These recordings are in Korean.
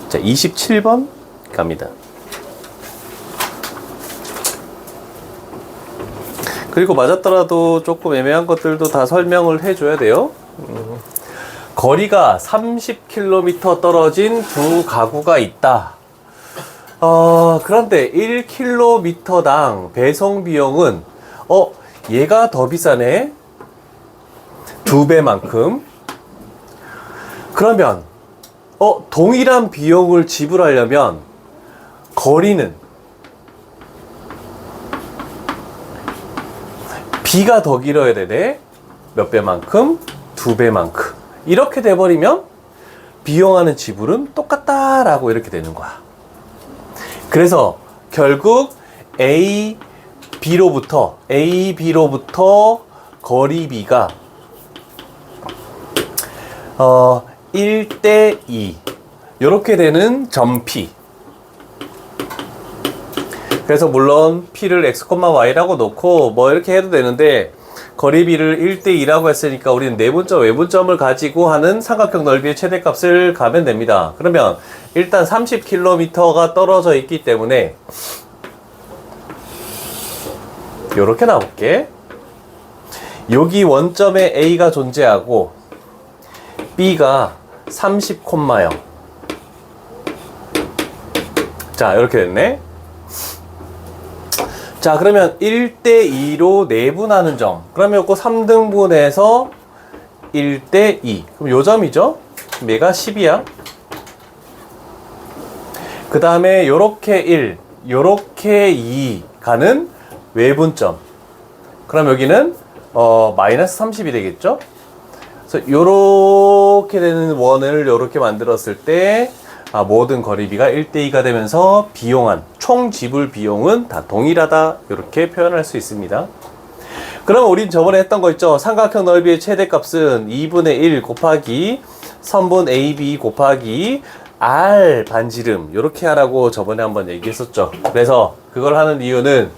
자, 27번 갑니다. 그리고 맞았더라도 조금 애매한 것들도 다 설명을 해줘야 돼요. 거리가 30km 떨어진 두 가구가 있다. 그런데 1km당 배송 비용은 얘가 더 비싸네. 2배만큼. 그러면 동일한 비용을 지불하려면 거리는 B가 더 길어야 되네. 몇 배만큼? 2배만큼. 이렇게 돼버리면 비용하는 지불은 똑같다라고 이렇게 되는 거야. 그래서 결국 A, B로부터 거리비가 1대2 이렇게 되는 점 P. 그래서 물론 P를 X, Y라고 놓고 뭐 이렇게 해도 되는데 거리비를 1대2라고 했으니까 우리는 내분점, 외분점을 가지고 하는 삼각형 넓이의 최대값을 가면 됩니다. 그러면 일단 30km가 떨어져 있기 때문에 요렇게 나올게. 여기 원점에 A가 존재하고 B가 30,0. 자, 이렇게 됐네. 자, 그러면 1대2로 내분하는 점. 그러면 요거 3등분해서 1대2. 그럼 요 점이죠? 얘가 10이야. 그 다음에 요렇게 1, 요렇게 2 가는 외분점. 그럼 여기는 마이너스 30이 되겠죠? 그래서 요렇게 되는 원을 요렇게 만들었을 때 모든 거리비가 1대2가 되면서 비용한 총 지불 비용은 다 동일하다 이렇게 표현할 수 있습니다. 그럼 우린 저번에 했던 거 있죠. 삼각형 넓이의 최대값은 2분의 1 곱하기 선분 AB 곱하기 R 반지름 이렇게 하라고 저번에 한번 얘기했었죠. 그래서 그걸 하는 이유는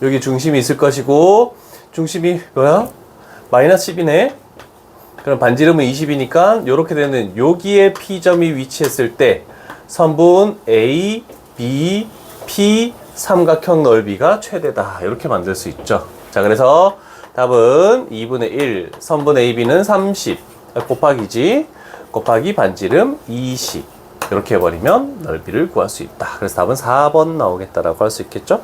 여기 중심이 있을 것이고 중심이 뭐야? 마이너스 10이네. 그럼 반지름은 20이니까 이렇게 되는 여기에 P점이 위치했을 때 선분 A, B, P 삼각형 넓이가 최대다 이렇게 만들 수 있죠. 자, 그래서 답은 2분의 1 선분 AB는 30 곱하기지 곱하기 반지름 20 이렇게 해버리면 넓이를 구할 수 있다. 그래서 답은 4번 나오겠다라고 할 수 있겠죠.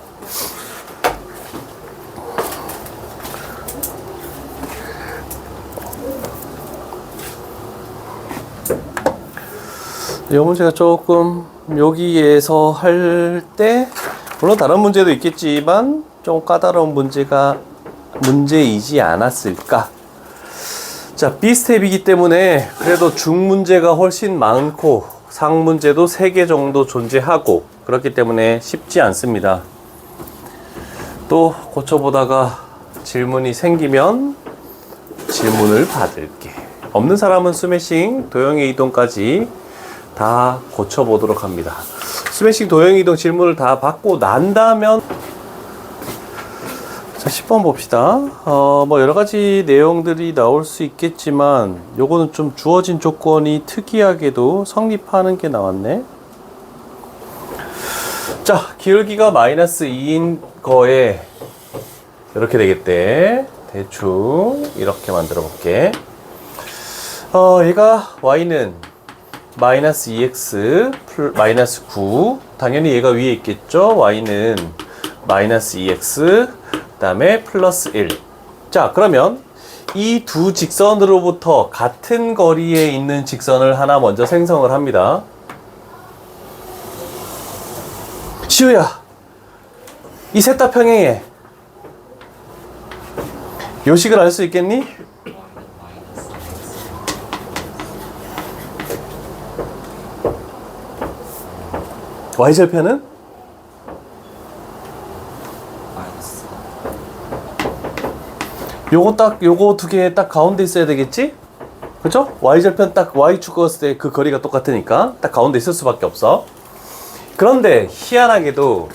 이 문제가 조금 여기에서 할 때 물론 다른 문제도 있겠지만 좀 까다로운 문제이지 않았을까. 자, B스텝이기 때문에 그래도 중문제가 훨씬 많고 상문제도 3개 정도 존재하고 그렇기 때문에 쉽지 않습니다. 또 고쳐보다가 질문이 생기면 질문을 받을게. 없는 사람은 스매싱, 도형의 이동까지 다 고쳐보도록 합니다. 스매싱, 도형 이동 질문을 다 받고 난다면 자, 10번 봅시다. 뭐 여러가지 내용들이 나올 수 있겠지만 요거는 좀 주어진 조건이 특이하게도 성립하는 게 나왔네. 자, 기울기가 마이너스 2인 거에 이렇게 되겠대. 대충 이렇게 만들어 볼게. 얘가 y는 마이너스 2x 마이너스 9. 당연히 얘가 위에 있겠죠. y는 마이너스 2x 그 다음에 플러스 1. 자, 그러면 이 두 직선으로부터 같은 거리에 있는 직선을 하나 먼저 생성을 합니다. 시우야, 이 셋 다 평행해. 요식을 알 수 있겠니? y절편은? 요거 두 개 딱 가운데 있어야 되겠지? 그죠? y절편 딱 y축 그었을 때 그 거리가 똑같으니까 딱 가운데 있을 수밖에 없어. 그런데 희한하게도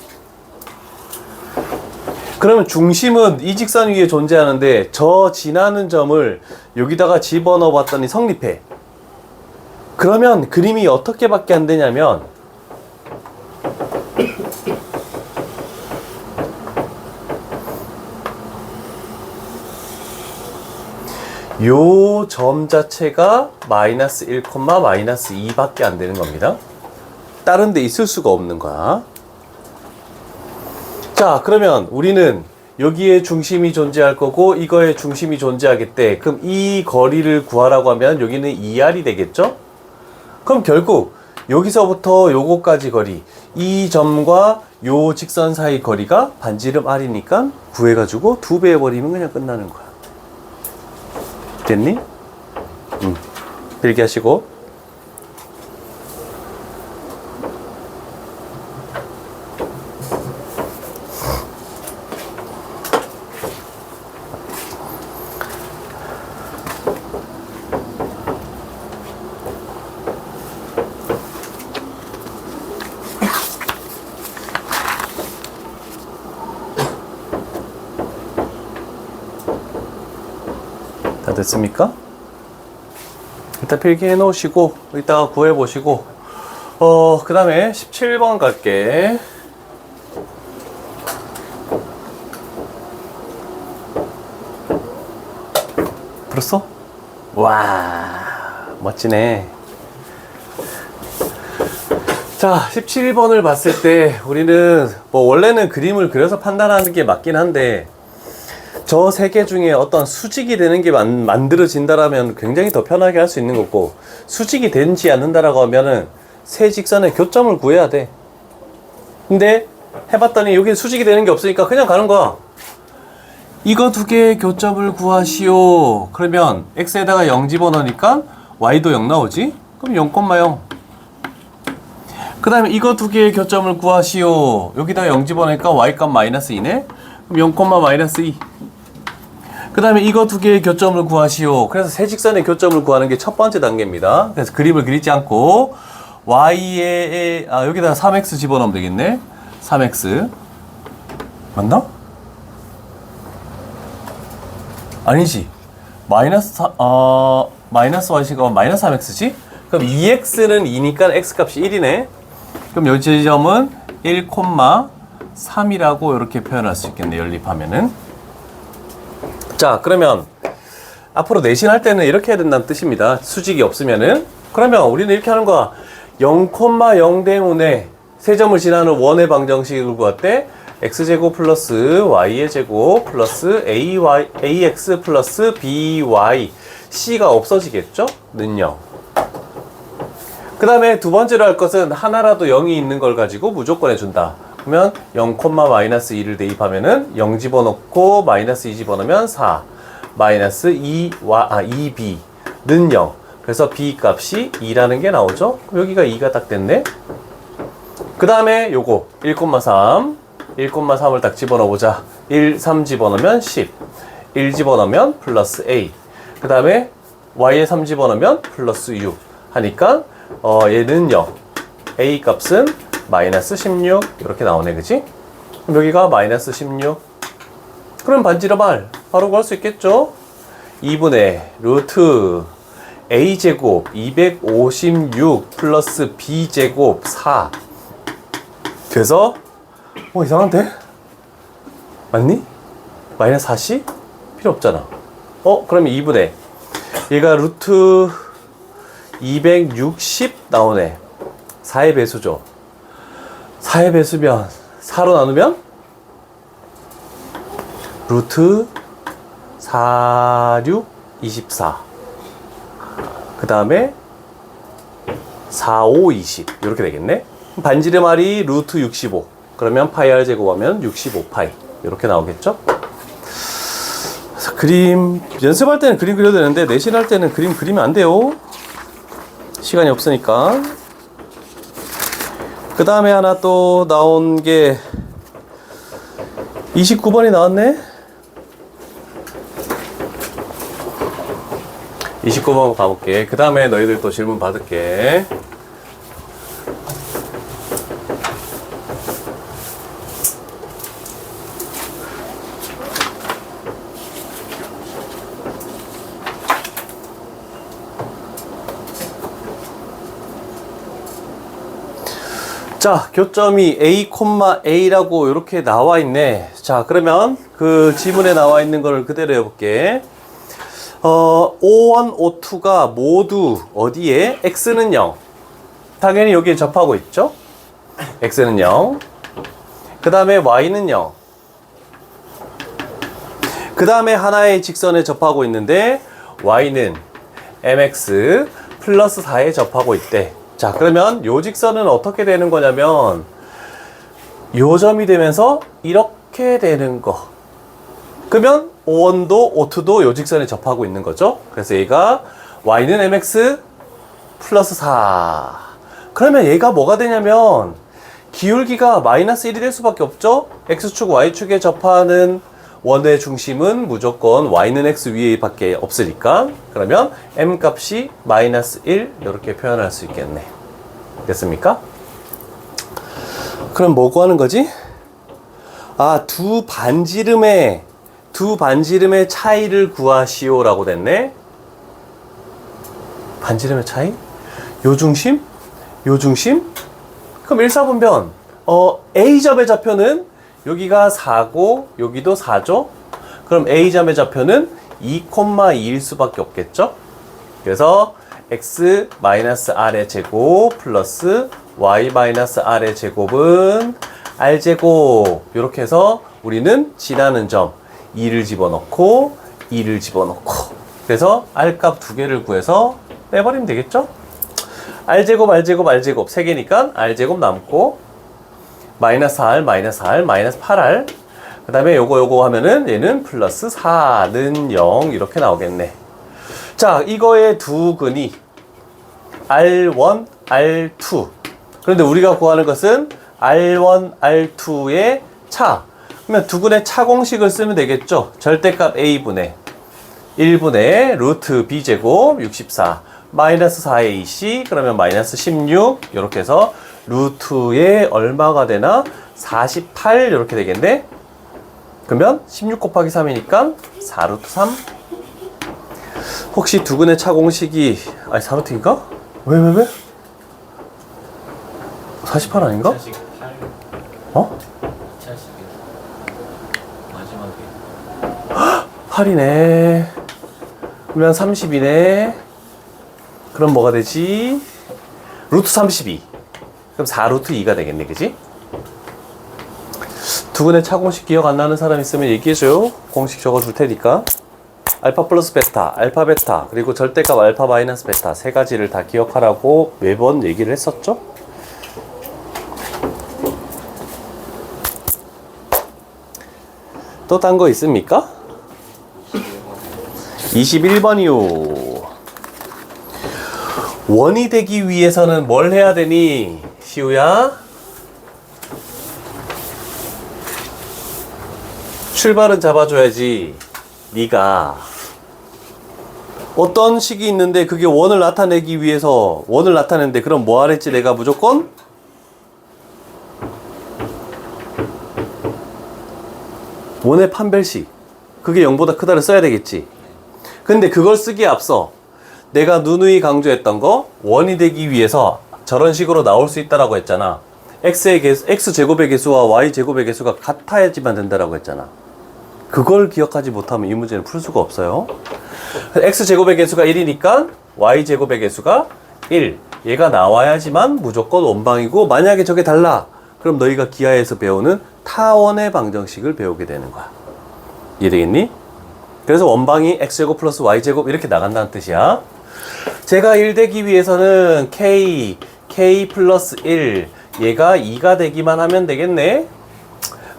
그러면 중심은 이 직선 위에 존재하는데 저 지나는 점을 여기다가 집어넣어 봤더니 성립해. 그러면 그림이 어떻게 밖에 안 되냐면 요 점 자체가 마이너스 1, 마이너스 2밖에 안 되는 겁니다. 다른 데 있을 수가 없는 거야. 자, 그러면 우리는 여기에 중심이 존재할 거고 이거에 중심이 존재하겠대. 그럼 이 거리를 구하라고 하면 여기는 2r이 되겠죠? 그럼 결국 여기서부터 요거까지 거리, 이 점과 요 직선 사이 거리가 반지름 r이니까 구해가지고 2배 해버리면 그냥 끝나는 거야. 됐니? 필기하시고. 다 됐습니까? 일단 필기해 놓으시고 이따가 구해 보시고 그 다음에 17번 갈게. 풀었어? 와, 멋지네. 자, 17번을 봤을 때 우리는 뭐 원래는 그림을 그려서 판단하는 게 맞긴 한데 저 세 개 중에 어떤 수직이 되는 게 만들어진다라면 굉장히 더 편하게 할 수 있는 거고, 수직이 되지 않는다라고 하면은 세 직선의 교점을 구해야 돼. 근데 해봤더니 여기 수직이 되는 게 없으니까 그냥 가는 거야. 이거 두 개의 교점을 구하시오. 그러면 x에다가 0 집어넣으니까 y도 0 나오지? 그럼 0,0. 그 다음에 이거 두 개의 교점을 구하시오. 여기다 0 집어넣으니까 y값 마이너스 2네? 그럼 0, 마이너스 2. 그 다음에 이거 두 개의 교점을 구하시오. 그래서 세 직선의 교점을 구하는 게 첫 번째 단계입니다. 그래서 그림을 그리지 않고 y에 여기다가 3x 집어넣으면 되겠네. 3x 맞나? 아니지. 마이너스 y씨가 마이너스 3x지? 그럼 2x는 2니까 x값이 1이네. 그럼 요 지점은 1,3이라고 이렇게 표현할 수 있겠네. 연립하면은. 자, 그러면 앞으로 내신할 때는 이렇게 해야 된다는 뜻입니다. 수직이 없으면은. 그러면 우리는 이렇게 하는 거야. 0,0대문에 세 점을 지나는 원의 방정식을 구할 때 x제곱 플러스 y의 제곱 플러스 ax 플러스 by c가 없어지겠죠? 는요. 그 다음에 두 번째로 할 것은 하나라도 0이 있는 걸 가지고 무조건 해준다. 그러면 0, 마이너스 2를 대입하면은 0 집어넣고 마이너스 2 집어넣으면 4 마이너스 2b는 0. 그래서 b 값이 2라는 게 나오죠. 여기가 2가 딱 됐네. 그 다음에 요거 1,3 1,3을 딱 집어넣어보자. 1, 3 집어넣으면 10 1 집어넣으면 플러스 a. 그 다음에 y에 3 집어넣으면 플러스 6 하니까 얘는 0 a 값은 마이너스 16 이렇게 나오네. 그치? 그럼 여기가 마이너스 16. 그럼 반지름 r 바로 구할 수 있겠죠? 2분의 루트 a제곱 256 플러스 b제곱 4. 그래서 이상한데? 맞니? 마이너스 4씨? 필요 없잖아. 그러면 2분의 얘가 루트 260 나오네. 4의 배수죠. 4의 배수면 4로 나누면 루트 4, 6, 24. 그 다음에 4, 5, 20 이렇게 되겠네. 반지름 r이 루트 65. 그러면 파이 r 제곱하면 65파이 이렇게 나오겠죠. 그래서 그림 연습할 때는 그림 그려도 되는데 내신할 때는 그림 그리면 안 돼요. 시간이 없으니까. 그 다음에 하나 또 나온 게 29번이 나왔네. 29번 가볼게. 그 다음에 너희들 또 질문 받을게. 자, 교점이 A, A라고 이렇게 나와 있네. 자, 그러면 그 지문에 나와 있는 걸 그대로 해볼게. O1, O2가 모두 어디에? X는 0. 당연히 여기에 접하고 있죠? X는 0. 그 다음에 Y는 0. 그 다음에 하나의 직선에 접하고 있는데 Y는 mx 플러스 4에 접하고 있대. 자, 그러면 요 직선은 어떻게 되는 거냐면 요 점이 되면서 이렇게 되는 거. 그러면 O1도 O2도 요 직선에 접하고 있는 거죠. 그래서 얘가 Y는 mx 플러스 4. 그러면 얘가 뭐가 되냐면 기울기가 마이너스 1이 될 수밖에 없죠. X축, Y축에 접하는 원의 중심은 무조건 Y는 X 위에 밖에 없으니까. 그러면 M 값이 마이너스 1 이렇게 표현할 수 있겠네. 됐습니까? 그럼 뭐 구하는 거지? 아, 두 반지름의 차이를 구하시오라고 됐네. 반지름의 차이? 요 중심? 요 중심? 그럼 일사분변. A점의 좌표는 여기가 4고 여기도 4죠? 그럼 A점의 좌표는 2,2일 수밖에 없겠죠? 그래서 x-r의 제곱 플러스 y-r의 제곱은 r제곱. 이렇게 해서 우리는 지나는 점 2를 집어넣고 2를 집어넣고, 그래서 r값 두 개를 구해서 빼버리면 되겠죠? r제곱 r제곱 r제곱 3개니까 r제곱 남고 마이너스 r, 마이너스 r, 마이너스 8r. 그 다음에 요거 하면은 얘는 플러스 4는 0 이렇게 나오겠네. 자, 이거의 두 근이 R1, R2. 그런데 우리가 구하는 것은 R1, R2의 차. 그러면 두 근의 차 공식을 쓰면 되겠죠. 절대값 A분의 1분의 루트 B제곱 64 마이너스 4AC 그러면 마이너스 16 이렇게 해서 루트에 얼마가 되나? 48 이렇게 되겠네. 그러면 16 곱하기 3이니까 4루트 3. 혹시 두 근의 차 공식이 4루트인가? 왜? 48 아닌가? 48. 어? ma지막에 8이네. 그러면 30이네. 그럼 뭐가 되지? 루트 32. 그럼 4루트 2가 되겠네, 그지? 두 근의 차 공식 기억 안 나는 사람 있으면 얘기해줘요. 공식 적어줄 테니까. 알파 플러스 베타, 알파 베타, 그리고 절대값 알파 마이너스 베타 세 가지를 다 기억하라고 매번 얘기를 했었죠? 또 딴 거 있습니까? 21번이요. 원이 되기 위해서는 뭘 해야 되니? 시우야? 출발은 잡아줘야지. 네가 어떤 식이 있는데 그게 원을 나타내기 위해서 원을 나타내는데 그럼 뭐 하랬지? 내가 무조건 원의 판별식, 그게 0보다 크다를 써야 되겠지. 근데 그걸 쓰기에 앞서 내가 누누이 강조했던 거, 원이 되기 위해서 저런 식으로 나올 수 있다라고 했잖아. x제곱의 개수와 y제곱의 개수가 같아야지만 된다라고 했잖아. 그걸 기억하지 못하면 이 문제는 풀 수가 없어요. x제곱의 개수가 1이니까 y제곱의 개수가 1. 얘가 나와야지만 무조건 원방이고, 만약에 저게 달라, 그럼 너희가 기하에서 배우는 타원의 방정식을 배우게 되는 거야. 이해되겠니? 그래서 원방이 x제곱 플러스 y제곱 이렇게 나간다는 뜻이야. 제가 1 되기 위해서는 k 플러스 1, 얘가 2가 되기만 하면 되겠네.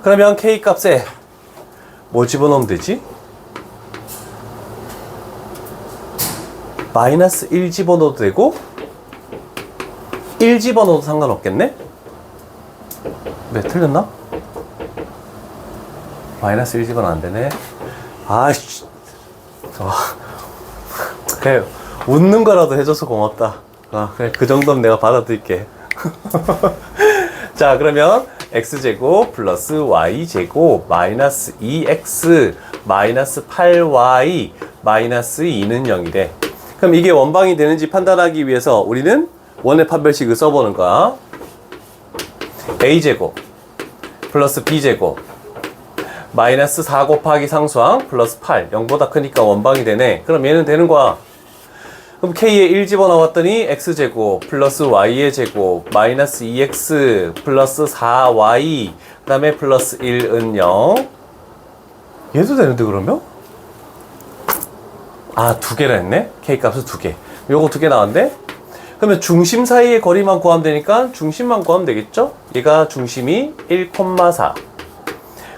그러면 k 값에 뭐 집어넣으면 되지? 마이너스 1 집어넣어도 되고 1 집어넣어도 상관없겠네? 왜 틀렸나? 마이너스 1 집어넣으면 안 되네. 아이씨. 그래, 웃는 거라도 해줘서 고맙다. 그래, 그 정도는 내가 받아들일게. 자, 그러면 x제곱 플러스 y제곱 마이너스 2x 마이너스 8y 마이너스 2는 0이래. 그럼 이게 원방이 되는지 판단하기 위해서 우리는 원의 판별식을 써보는 거야. a제곱 플러스 b제곱 마이너스 4 곱하기 상수항 플러스 8 0보다 크니까 원방이 되네. 그럼 얘는 되는 거야. 그럼 k에 1 집어넣었더니 x제곱 플러스 y의 제곱 마이너스 2x 플러스 4y 그 다음에 플러스 1은 0. 얘도 되는데 그러면? 아, 두 개라 했네? k 값은 두 개. 요거 두 개 나왔는데? 그러면 중심 사이의 거리만 구하면 되니까 중심만 구하면 되겠죠? 얘가 중심이 1,4.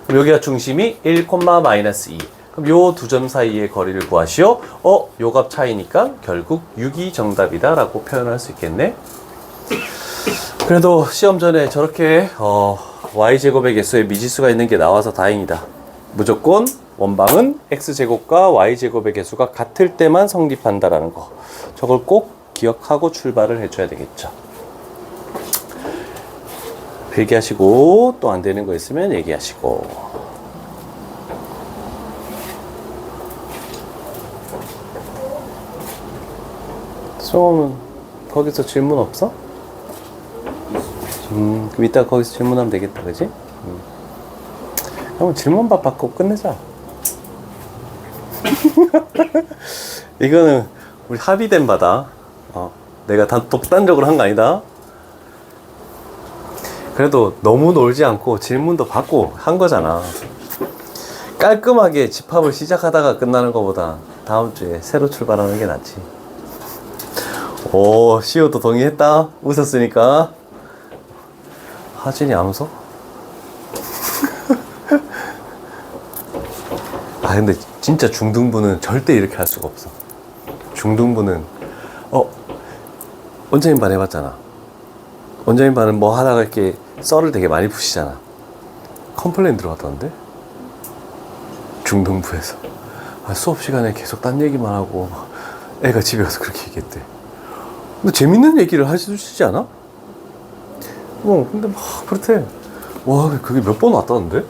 그럼 여기가 중심이 1, 마이너스 2. 그럼 요 두 점 사이의 거리를 구하시오. 요 값 차이니까 결국 6이 정답이다 라고 표현할 수 있겠네. 그래도 시험 전에 저렇게 y제곱의 개수에 미지수가 있는 게 나와서 다행이다. 무조건 원방은 x제곱과 y제곱의 개수가 같을 때만 성립한다라는 거. 저걸 꼭 기억하고 출발을 해줘야 되겠죠. 필기하시고 또 안 되는 거 있으면 얘기하시고. 수험은 거기서 질문 없어? 그럼 이따 거기서 질문하면 되겠다, 그지? 그럼 질문밥 받고 끝내자. 이거는 우리 합의된 바다. 내가 독단적으로 한 거 아니다. 그래도 너무 놀지 않고 질문도 받고 한 거잖아. 깔끔하게 집합을 시작하다가 끝나는 것보다 다음 주에 새로 출발하는 게 낫지. 오, 시오도 동의했다. 웃었으니까. 하진이 안 웃어? 아, 근데 진짜 중등부는 절대 이렇게 할 수가 없어. 중등부는 원장님 반 해봤잖아. 원장님 반은 뭐 하다가 이렇게 썰을 되게 많이 푸시잖아. 컴플레인 들어왔다는데? 중등부에서. 수업 시간에 계속 딴 얘기만 하고 애가 집에 가서 그렇게 얘기했대. 근데 재밌는 얘기를 하시지 않아? 근데 막 그렇대. 와, 그게 몇 번 왔다는데?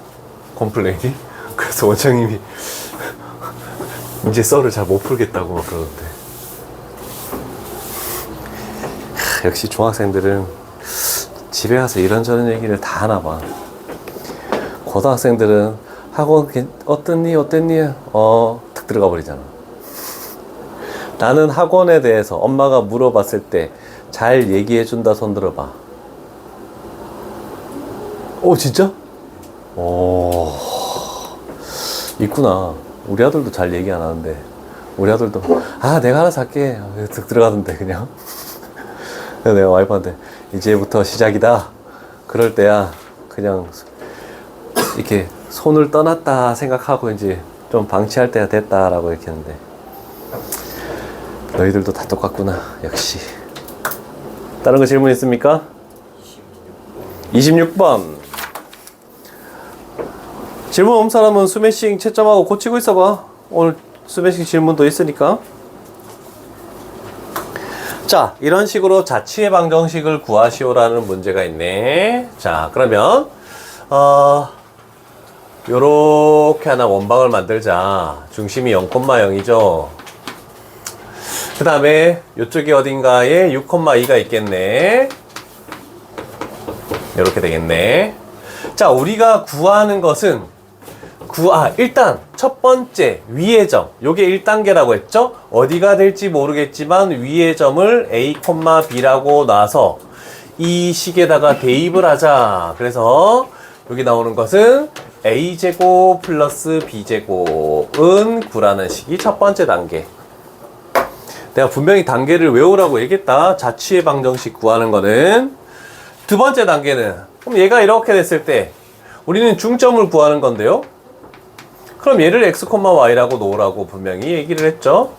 컴플레인이? 그래서 원장님이 이제 썰을 잘 못 풀겠다고 막 그러는데. 역시 중학생들은 집에 가서 이런저런 얘기를 다 하나 봐. 고등학생들은 학원 어땠니? 탁 들어가 버리잖아. 나는 학원에 대해서 엄마가 물어봤을 때 잘 얘기해준다 손 들어봐. 진짜? 있구나. 우리 아들도 잘 얘기 안 하는데 우리 아들도 내가 알아서 할게 득 들어가던데 그냥. 내가 와이프한테 이제부터 시작이다 그럴 때야 그냥 이렇게 손을 떠났다 생각하고 이제 좀 방치할 때가 됐다라고 이렇게 했는데, 너희들도 다 똑같구나 역시. 다른 거 질문 있습니까? 26번 질문 없는 사람은 스매싱 채점하고 고치고 있어봐. 오늘 스매싱 질문도 있으니까. 자, 이런 식으로 자취의 방정식을 구하시오라는 문제가 있네. 자, 그러면 요렇게 하나 원방을 만들자. 중심이 0,0이죠. 그 다음에 요쪽에 어딘가에 6,2가 있겠네. 이렇게 되겠네. 자, 우리가 구하는 것은 일단 첫 번째 위의 점, 요게 1단계라고 했죠. 어디가 될지 모르겠지만 위의 점을 a, b라고 놔서 이 식에다가 대입을 하자. 그래서 여기 나오는 것은 a제곱 플러스 b제곱은 9라는 식이 첫 번째 단계. 내가 분명히 단계를 외우라고 얘기했다. 자취의 방정식 구하는 거는. 두 번째 단계는, 그럼 얘가 이렇게 됐을 때 우리는 중점을 구하는 건데요. 그럼 얘를 x, y라고 놓으라고 분명히 얘기를 했죠.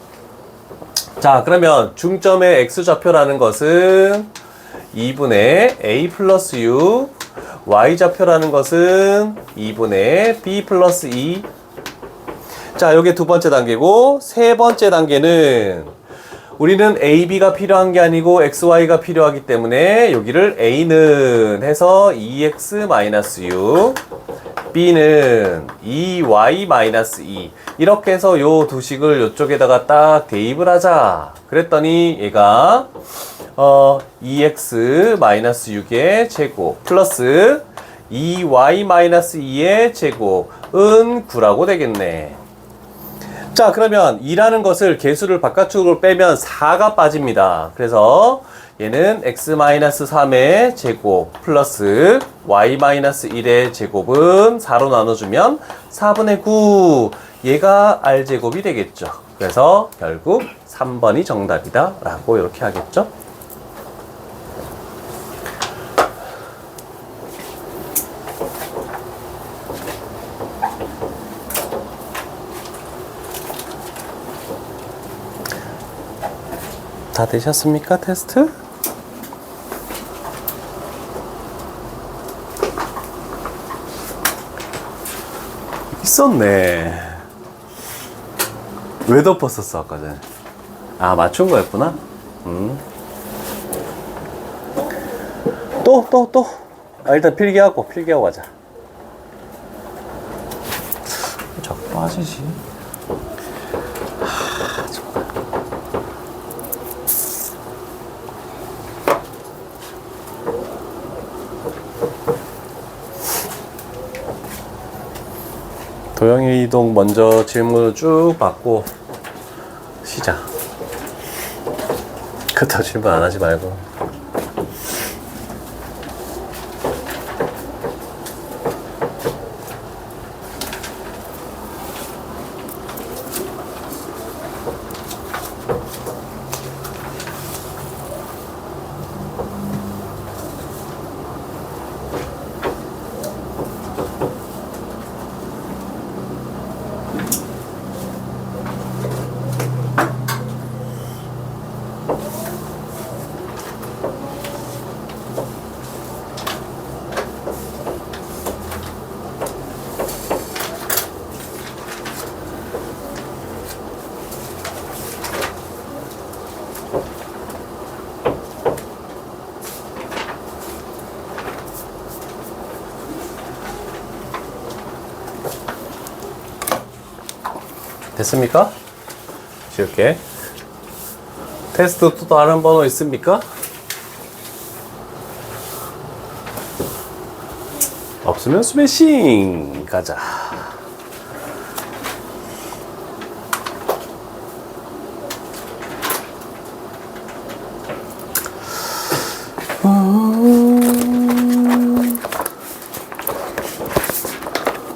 자, 그러면 중점의 x좌표라는 것은 2분의 a 플러스 6, y좌표라는 것은 2분의 b 플러스 2. 자, 요게 두 번째 단계고, 세 번째 단계는 우리는 A, B가 필요한 게 아니고 X, Y가 필요하기 때문에 여기를 A는 해서 2X-U, B는 2Y-2 이렇게 해서 요 두 식을 요쪽에다가 딱 대입을 하자. 그랬더니 얘가 2X-6의 제곱 플러스 2Y-2의 제곱은 9라고 되겠네. 자, 그러면 2라는 것을 개수를 바깥쪽으로 빼면 4가 빠집니다. 그래서 얘는 x-3의 제곱 플러스 y-1의 제곱은 4로 나눠주면 4분의 9. 얘가 r제곱이 되겠죠. 그래서 결국 3번이 정답이다 라고 이렇게 하겠죠. 다 되셨습니까? 테스트? 있었네. 왜 덮었었어 아까 전에? 아, 맞춘 거였구나. 또. 아, 일단 필기하고 가자. 자꾸 빠지지. 도형의 이동 먼저 질문을 쭉 받고 시작. 그렇다고 질문 안 하지 말고. 됐습니까? 지울게. 테스트 또 다른 번호 있습니까? 없으면 스매싱 가자. 오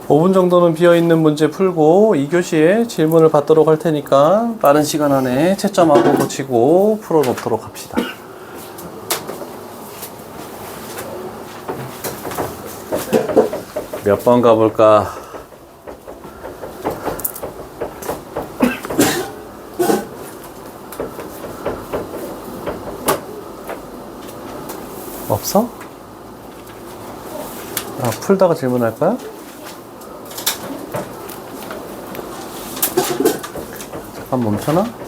5분 정도는 비어있는 문제 풀고 2교시에 질문을 받도록 할 테니까 빠른 시간 안에 채점하고 고치고 풀어놓도록 합시다. 몇 번 가볼까? 없어? 아, 풀다가 질문할 거야? 잠깐 멈춰놔.